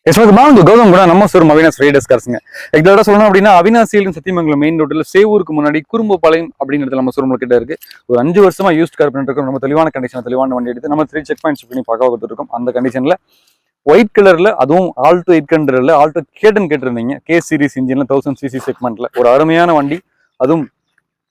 கௌதம் கூட நம்ம showroom Avenis Riders கார்ஸ்ங்க. எக்ஸாக்டா சொல்லணும் அப்படின்னா அவினாசியிலும் சத்தியமங்கலம் மெயின் ரோட்ல சேவூருக்கு முன்னாடி குறும்புபாளையம் அப்படிங்கிறது நம்ம ஷோரூம்ல கிட்ட இருக்கு. ஒரு 5 வருஷமா யூஸ்ட் கார் பண்ணிட்டு இருக்கோம். நம்ம தெளிவான கண்டிஷன் தெளிவான வண்டி எடுத்து நம்ம 3 செக் பாயிண்ட்ஸ் பண்ணி பார்க்க கொடுத்துருக்கோம். அந்த கண்டிஷன்ல ஒயிட் கலர்ல அதுவும் ஆல்டோ 800 ஆல்டோ கேட்டன் கேட்டிருந்தீங்க. கே சீரிஸ் இன்ஜின்ல 1000cc செக்மெண்ட்ல ஒரு அருமையான வண்டி. அதுவும்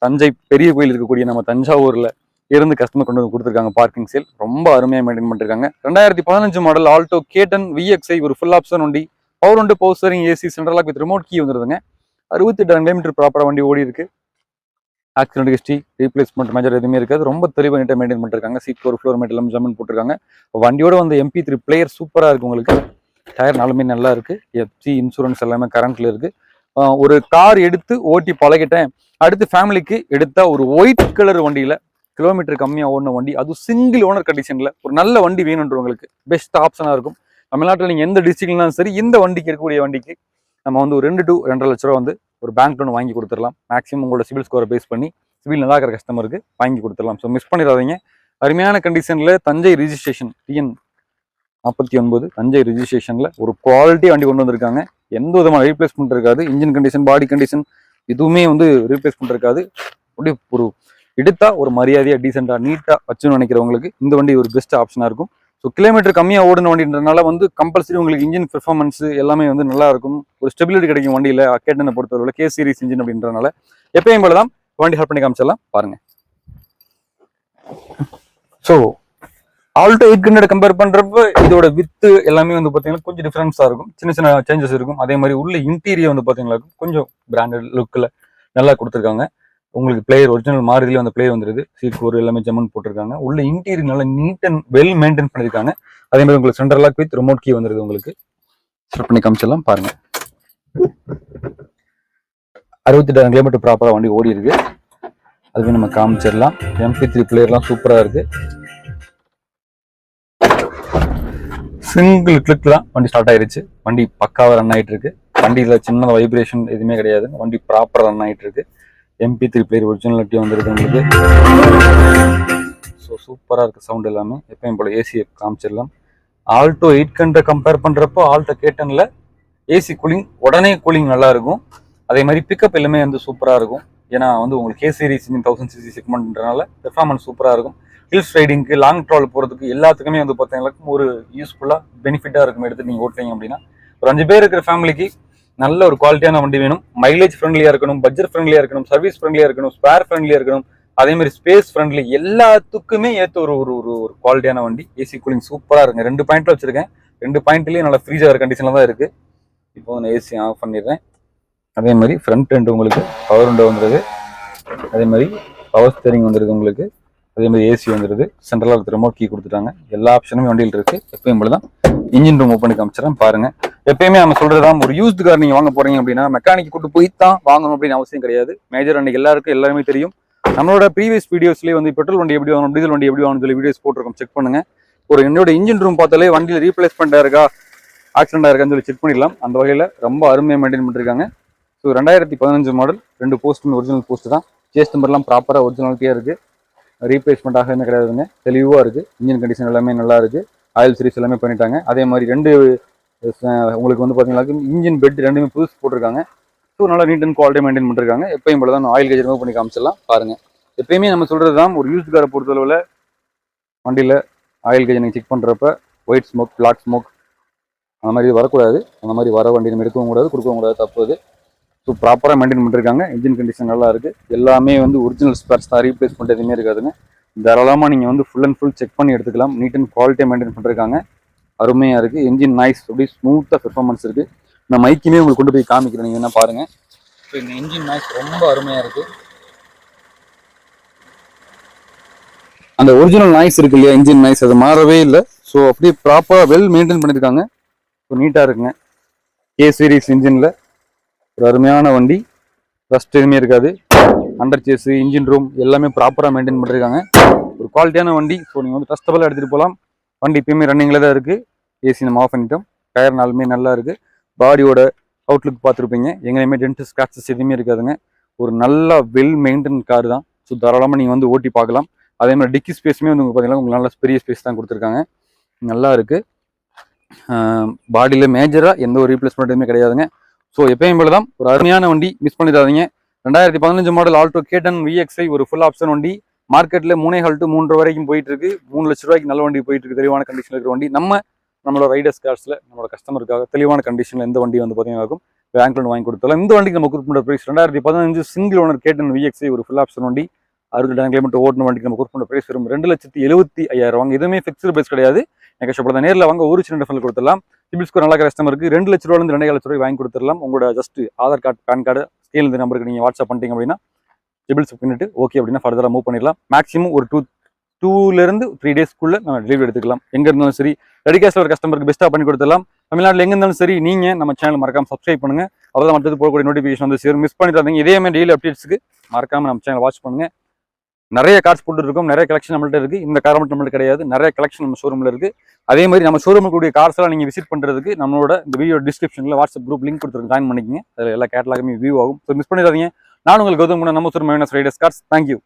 தஞ்சை பெரிய கோயில் இருக்கக்கூடிய நம்ம தஞ்சாவூர்ல இருந்து கஸ்டமர் கொண்டு வந்து கொடுத்துருக்காங்க. பார்க்கிங் சேல் ரொம்ப அருமையாக மெயின்டைன் பண்ணிருக்காங்க. 2015 மாடல் ஆல்டோ கேட்டன் விஎக்ஸ்ஐ ஒரு ஃபுல் ஆப்ஷன் வண்டி. பவர் உண்டு, power steering, AC, central lock with remote key வந்துருதுங்க. 68 கிலோமீட்டர் ப்ராப்பரா வண்டி ஓடி இருக்கு. ஆக்சிடென்ட் ஹிஸ்ட்ரி, ரீப்ளேஸ்மெண்ட் மேஜர் எதுவுமே இருக்காது. ரொம்ப தெளிவாக நீட்டாக மெயின்டைன் பண்ணிருக்காங்க. சீட் கவர், ஃப்ளோர் மேட் எல்லாம் ஜமன் போட்டிருக்காங்க. வண்டியோட வந்து MP3 பிளேயர் சூப்பரா இருக்கு. உங்களுக்கு டயர் நாலுமே நல்லா இருக்கு. எஃப்சி இன்சூரன்ஸ் எல்லாமே கரண்ட்ல இருக்கு. ஒரு கார் எடுத்து ஓட்டி பழகிட்டேன், அடுத்து ஃபேமிலிக்கு எடுத்தா ஒரு ஒயிட் கலர் வண்டியில கிலோமீட்டர் கம்மியாக ஓடின வண்டி, அது சிங்கிள் ஓனர் கண்டிஷன்ல ஒரு நல்ல வண்டி வேணுன்றவங்களுக்கு பெஸ்ட் ஆப்ஷனா இருக்கும். தமிழ்நாட்டில் நீங்க எந்த டிஸ்ட்ரிக்ட்னாலும் சரி இந்த வண்டிக்கு இருக்கக்கூடிய வண்டிக்கு நம்ம வந்து ஒரு 2 to 2.5 லட்ச ரூபா வந்து ஒரு பேங்க் லோன் வாங்கி கொடுத்துடலாம். மேக்ஸிமம் உங்களோட சிவில் ஸ்கோரை பேஸ் பண்ணி சிவில் நல்லா இருக்கிற கஸ்டமருக்கு வாங்கி கொடுத்துடலாம். ஸோ மிஸ் பண்ணிடாதீங்க. அருமையான கண்டிஷன்ல தஞ்சை ரிஜிஸ்ட்ரேஷன் TN 49 தஞ்சை ரிஜிஸ்ட்ரேஷன்ல ஒரு குவாலிட்டி வண்டி கொண்டு வந்திருக்காங்க. எந்த விதமான ரீப்ளேஸ்மெண்ட் இருக்காது. இன்ஜின் கண்டிஷன், பாடி கண்டிஷன் எதுவுமே வந்து ரீப்ளேஸ்மெண்ட் இருக்காது. அப்படியே ஒரு எடுத்தா ஒரு மரியாதையா டீசெண்டா நீட்டா வச்சுன்னு நினைக்கிறவங்களுக்கு இந்த வண்டி ஒரு பெஸ்ட் ஆப்ஷனா இருக்கும். ஸோ கிலோமீட்டர் கம்மியா ஓடின வண்டின்றதுனால வந்து கம்பல்சரி உங்களுக்கு இன்ஜின் பெர்ஃபார்மன்ஸ் எல்லாமே வந்து நல்லா இருக்கும். ஒரு ஸ்டெபிலிட்டி கிடைக்கும் வண்டியில. கேட்டனை பொறுத்தவரை கே சீரிஸ் இன்ஜின் அப்படின்றதுனால எப்பயும் போலதான் வண்டி ஹெல்ப் பண்ணி காமிச்சிடலாம் பாருங்க. ஸோ ஆல்டோ 800 கம்பேர் பண்றப்ப இதோட வித்து எல்லாமே வந்து பாத்தீங்கன்னா கொஞ்சம் டிஃபரன்ஸா இருக்கும். சின்ன சின்ன சேஞ்சஸ் இருக்கும். அதே மாதிரி உள்ள இன்டீரியர் வந்து பாத்தீங்கன்னா கொஞ்சம் பிராண்டட் லுக்ல நல்லா கொடுத்துருக்காங்க. உங்களுக்கு பிளேயர் ஒரிஜினல் மாறுதிலே அந்த பிளேயர் வந்துருது. சீட் ஒரு எல்லாமே ஜம்மன் போட்டிருக்காங்க. உள்ள இன்டீரியர் நல்லா நீட் அண்ட் வெல் மெயின்டைன் பண்ணிருக்காங்க. அதே மாதிரி உங்களுக்கு central lock with remote key வந்துருது. உங்களுக்கு செட் பண்ணி காமிச்சிடலாம் பாருங்க. 68 கிலோமீட்டர் ப்ராப்பரா வண்டி ஓடி இருக்கு. அதுவே நம்ம காமிச்சிடலாம். MP3 பிளேயர்லாம் சூப்பரா இருக்கு. சிங்கிள் கிளிக்லாம் வண்டி ஸ்டார்ட் ஆயிருச்சு. வண்டி பக்காவா ரன் ஆயிட்டு இருக்கு. வண்டியில சின்ன வைப்ரேஷன் எதுவுமே கிடையாது. வண்டி ப்ராப்பரா ரன் ஆயிட்டு இருக்கு. MP3 பிளேயர் ஒரிஜினாலிட்டி வந்துருக்கு உங்களுக்கு. ஸோ சூப்பராக இருக்குது சவுண்ட் எல்லாமே. எப்பயும் போல ஏசியை காமிச்சிடலாம். ஆல்டோ 800 கம்பேர் பண்ணுறப்போ ஆல்டோ கேட்டனில் ஏசி கூலிங் உடனே கூலிங் நல்லா இருக்கும். அதே மாதிரி பிக்கப் எல்லாமே வந்து சூப்பராக இருக்கும். ஏன்னா வந்து உங்களுக்கு கே சீரிஸ் 1000cc செக்மெண்ட்ன்றனால பெர்ஃபார்மன்ஸ் சூப்பராக இருக்கும். ஹில்ஸ் ரைடிங்க்கு, லாங் ட்ராவல் போகிறதுக்கு எல்லாத்துக்குமே வந்து பார்த்தீங்கன்னா ஒரு யூஸ்ஃபுல்லாக பெனிஃபிட்டாக இருக்கும். எடுத்து நீங்கள் ஓட்டுறீங்க அப்படின்னா ஒரு 5 பேர் இருக்கிற ஃபேமிலிக்கு நல்ல ஒரு குவாலிட்டியான வண்டி வேணும். மைலேஜ் ஃப்ரெண்ட்லியா இருக்கணும், பட்ஜெட் ஃப்ரெண்ட்லியா இருக்கணும், சர்வீஸ் ஃப்ரெண்ட்லியா இருக்கணும், ஸ்பேர் ஃப்ரெண்ட்லியா இருக்கணும், அதே மாதிரி ஸ்பேஸ் ஃப்ரெண்ட்லி எல்லாத்துக்குமே ஏற்ற ஒரு ஒரு ஒரு குவாலிட்டியான வண்டி. ஏசி கூலிங் சூப்பரா இருக்கு. 2 பாயிண்ட்ல வச்சிருக்கேன். 2 பாயிண்ட்லயும் நல்லா ஃப்ரீஸ் ஆகிற கண்டிஷன்ல தான் இருக்கு. இப்போ நான் ஏசி ஆஃப் பண்ணிடுறேன். அதே மாதிரி ஃப்ரண்ட் ரெண்டு உங்களுக்கு பவர் விண்டோ வந்துருது. அதே மாதிரி பவர் ஸ்டீரிங் வந்துருது உங்களுக்கு. அதே மாதிரி ஏசி வந்துருது. சென்ட்ரலாக ரிமோட் கீ கொடுத்துட்டாங்க. எல்லா ஆப்ஷனுமே வண்டியில் இருக்கு. எப்பயும் போல தான் இன்ஜின் ரூம் ஓப்பன் பண்ணி காமிச்சிடறேன் பாருங்க. எப்பயுமே நம்ம சொல்றதுதான், ஒரு யூஸ்டு கார் நீங்க வாங்க போறீங்க அப்படின்னா மெக்கானிக் கூட்டு போய் தான் வாங்கணும் அப்படின்னு அவசியம் கிடையாது. மேஜர் அன்னைக்கு எல்லாருக்கும் எல்லாருமே தெரியும். நம்மளோட ப்ரீவியஸ் வீடியோஸ்லேயே வந்து பெட்ரோல் வண்டி எப்படி வாங்கணும், டீசல் வண்டி எப்படி வாங்கணும் சொல்லி வீடியோஸ் போட்டிருக்கோம். செக் பண்ணுங்க. ஒரு என்னோட இன்ஜின் ரூம் பார்த்தாலே வண்டியில் ரீப்ளேஸ்மெண்ட் இருக்கா, ஆக்சிடென்ட் இருக்கான்னு சொல்லி செக் பண்ணிடலாம். அந்த வகையில் ரொம்ப அருமையாக மெயின்டைன் பண்ணிருக்காங்க. ஸோ 2015 மாடல் 2 போஸ்ட்டுமே ஒரிஜினல் போஸ்ட் தான். சேஸ் நம்பர்லாம் ப்ராப்பராக ஒரிஜினாலிட்டியாக இருக்கு. ரீப்ளேஸ்மெண்ட் ஆக என்ன கிடையாதுங்க. தெளிவாக இருக்கு. இன்ஜின் கண்டிஷன் எல்லாமே நல்லா இருக்கு. ஆயில் சீரிஸ் எல்லாமே பண்ணிட்டாங்க. அதே மாதிரி 2 உங்களுக்கு வந்து பார்த்தீங்கன்னா இன்ஜின் பெட் ரெண்டுமே புதுசு போட்டிருக்காங்க. ஸோ நல்லா நீட் அண்ட் குவாலிட்டி மெயின்டைன் பண்ணிருக்காங்க. எப்பயும் போல தான் ஆயில் கேஜ் ரிமூவ் பண்ணி காமிச்சிடலாம் பாருங்க. எப்பயுமே நம்ம சொல்றது தான், ஒரு யூஸ்டு காரை பொறுத்தளவில் வண்டியில் ஆயில் கேஜ் நீங்கள் செக் பண்ணுறப்ப ஒயிட் ஸ்மோக், பிளாக் ஸ்மோக் அந்த மாதிரி வரக்கூடாது. அந்த மாதிரி வர வண்டி நம்ம எடுக்கவும் கூடாது, கொடுக்கவும் கூடாது, தப்பு அது. ஸோ ப்ராப்பராக மெயின்டைன் பண்ணிருக்காங்க. இன்ஜின் கண்டிஷன் நல்லா இருக்கு. எல்லாமே வந்து ஒரிஜினல் ஸ்பேர்ஸ் தான், ரீப்ளேஸ்மெண்ட் எதுவுமே இருக்காதுங்க. தாராளமாக நீங்கள் வந்து ஃபுல் அண்ட் ஃபுல் செக் பண்ணி எடுத்துக்கலாம். நீட் அண்ட் குவாலிட்டியாக மெயின்டைன் பண்ணிருக்காங்க. அருமையாக இருக்குது. என்ஜின் நாய்ஸ் அப்படியே ஸ்மூத்தாக பெர்ஃபார்மன்ஸ் இருக்குது. நான் மைக்குமே உங்களுக்கு கொண்டு போய் காமிக்கிறேன். நீங்கள் என்ன பாருங்கள். ஸோ இந்த என்ஜின் நாய்ஸ் ரொம்ப அருமையாக இருக்குது. அந்த ஒரிஜினல் நாய்ஸ் இருக்கு இல்லையா, என்ஜின் நாய்ஸ், அது மாறவே இல்லை. ஸோ அப்படியே ப்ராப்பராக வெல் மெயின்டைன் பண்ணியிருக்காங்க. ஸோ நீட்டாக இருக்குங்க. கே சீரிஸ் இன்ஜினில் ஒரு அருமையான வண்டி. ரஸ்ட் எதுவுமே இருக்காது. அண்டர் சேஸ், இன்ஜின் ரூம் எல்லாமே ப்ராப்பராக மெயின்டைன் பண்ணியிருக்காங்க. ஒரு குவாலிட்டியான வண்டி. ஸோ நீங்கள் வந்து ட்ரஸ்டபுளாக எடுத்துகிட்டு போகலாம். வண்டி இப்பயுமே ரன்னிங்கில் தான் இருக்குது. ஏசி நம்ம ஆஃப் பண்ணிட்டோம். டயர் நாலுமே நல்லா இருக்குது. பாடியோட அவுட்லுக் பார்த்துருப்பீங்க. எங்கேயுமே டென்ட் ஸ்க்ராச்சஸ் எதுவுமே இருக்காதுங்க. ஒரு நல்ல வெல் மெயின்டைன் கார் தான். ஸோ தாராளமாக நீங்கள் வந்து ஓட்டி பார்க்கலாம். அதே மாதிரி டிக்கி ஸ்பேஸுமே வந்து பார்த்தீங்கன்னா உங்களுக்கு நல்ல பெரிய ஸ்பேஸ் தான் கொடுத்துருக்காங்க. நல்லா இருக்குது. பாடியில் மேஜராக எந்த ஒரு ரீப்ளேஸ்மெண்ட்டுமே கிடையாதுங்க. ஸோ எப்பயும் போல தான் ஒரு அருமையான வண்டி, மிஸ் பண்ணிடாதீங்க. 2015 மாடல் ஆல்டோ கேட்டன் VXi ஒரு ஃபுல் ஆப்ஷன் வண்டி. மார்க்கெட்டில் 3.5 to 3 வரைக்கும் போயிட்டு இருக்கு. 3 லட்ச ரூபாய்க்கு நல்ல வண்டி போயிட்டு இருக்கு. தெளிவான கண்டிஷனில் இருக்கிற வண்டி. நம்மளோட ரைடர்ஸ் கார்ஸில் நம்மளோட கஸ்டமருக்காக தெளிவான கண்டிஷனில் எந்த வண்டி வந்து பார்த்தீங்கன்னா பேங்க்ல வாங்கி கொடுத்தாலும் இந்த வண்டிக்கு நம்ம குறிப்பிட்ட பிரைஸ் 2015 சிங்கிள் ஓனர் கேட்டன் VXi ஒரு ஃபுல் ஆப்ஷன் வண்டி. 60,000 கிலோமீட்டர் ஓட்டின வண்டிக்கு நம்ம குறிப்பிட்ட பிரைஸ் வரும் 2,75,000 வாங்க. எதுவுமே ஃபிக்ஸ்டு பிரைஸ் கிடையாது. நெகோஷியபிள் தான். நேரில் வாங்க ஒரு சின்ன டிஃபரன்ஸ் கொடுத்துடலாம். சிபில் ஸ்கோர் நல்ல கஸ்டமருக்கு 2 லட்ச ரூபாயிலிருந்து 2.5 லட்ச ரூபாய் வாங்கி கொடுத்துடலாம். உங்களோட just Aadhaar card, PAN card, scale இந்த நம்பருக்கு நீங்கள் வாட்ஸ்அப் பண்ணிட்டீங்க அப்படின்னா சிபில் பண்ணிட்டு ஓகே அப்படின்னா ஃபர்தராக மூவ் பண்ணிடலாம். மேக்ஸிமம் ஒரு 2 to 3 டேஸ்க்குள்ள நம்ம டெலிவரி எடுத்துக்கலாம். எங்க இருந்தாலும் சரி ரெடி கேஷ்ல ஒரு கஸ்டமருக்கு பெஸ்ட்டாக பண்ணி கொடுத்துடலாம். தமிழ்நாட்டில் எங்க இருந்தாலும் சரி நீங்க நம்ம சேனல் மறக்காம சப்ஸ்கிரைப் பண்ணுங்க. அவ்வளோதான் மற்றது போகக்கூடிய நோட்டிஃபிகேஷன் வந்து சேரும். மிஸ் பண்ணிடாதீங்க. இதே மாதிரி டெய்லி அப்டேட்ஸ்க்கு மறக்காம நம்ம சேனல் வாட்ச் பண்ணுங்க. நிறைய கார்ஸ் போட்டு இருக்கும், நிறைய கலெக்ஷன் நம்மள்ட்ட இருக்கு. இந்த கார் மட்டும் நம்மளுக்கு கிடையாது, நிறைய கலெக்ஷன் நம்ம ஷோரூம்ல இருக்கு. அதே மாதிரி நம்ம ஷோரூம் கூடிய கார்ஸ் எல்லாம் நீங்க விசிட் பண்றதுக்கு நம்மளோட இந்த வீடியோ டிஸ்கிரிப்ஷன்ல வாட்ஸ்அப் குரூப் லிங்க் கொடுத்துருக்கு, ஜாயின் பண்ணிக்கங்க. அதில் எல்லா கேட்டலாகுமே வியூ ஆகும். ஸோ மிஸ் பண்ணிடாதீங்க. நான் உங்களுக்கு கௌதம், நம்ம ஷோரூம் ரைடர்ஸ் கார்ஸ். தேங்க்யூ.